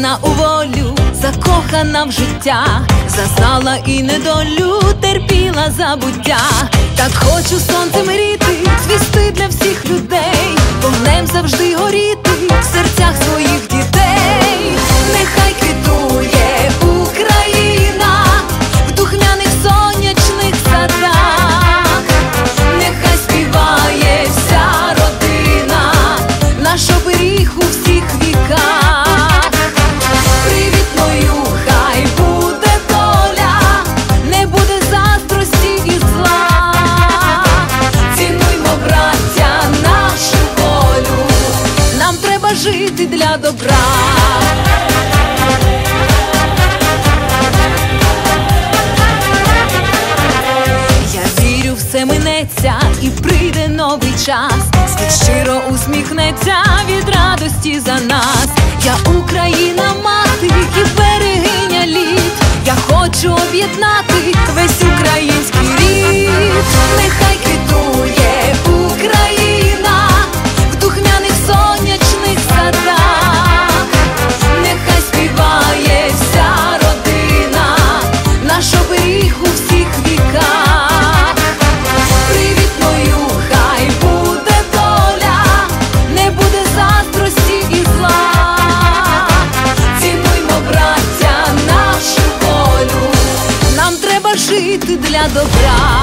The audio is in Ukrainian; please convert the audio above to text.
Закохана у волю, закохана в життя, зазнала і недолю, терпіла забуття. Так хочу сонцем гріти, цвісти для всіх людей, вогнем завжди горіти в серцях своїх дітей. Нехай квітує Україна в духмяних сонячних садах, нехай співає вся родина, наш оберіг у всіх віках. Привітною хай буде доля, не буде заздрості і зла. Цінуймо, браття, нашу волю, нам треба жити для добра. Я вірю, все минеться і прийде новий час, світ щиро усміхнеться від радості за нас. Я Україна, мати і берегиня літ, я хочу об'єднати весь український рід. Нехай квітує Україна в духмяних сонячних садах, нехай співає вся родина, наш оберіг у всіх віках. Привітною хай буде доля, не буде заздрості і зла. Цінуймо, браття, нашу волю, нам треба жити для добра.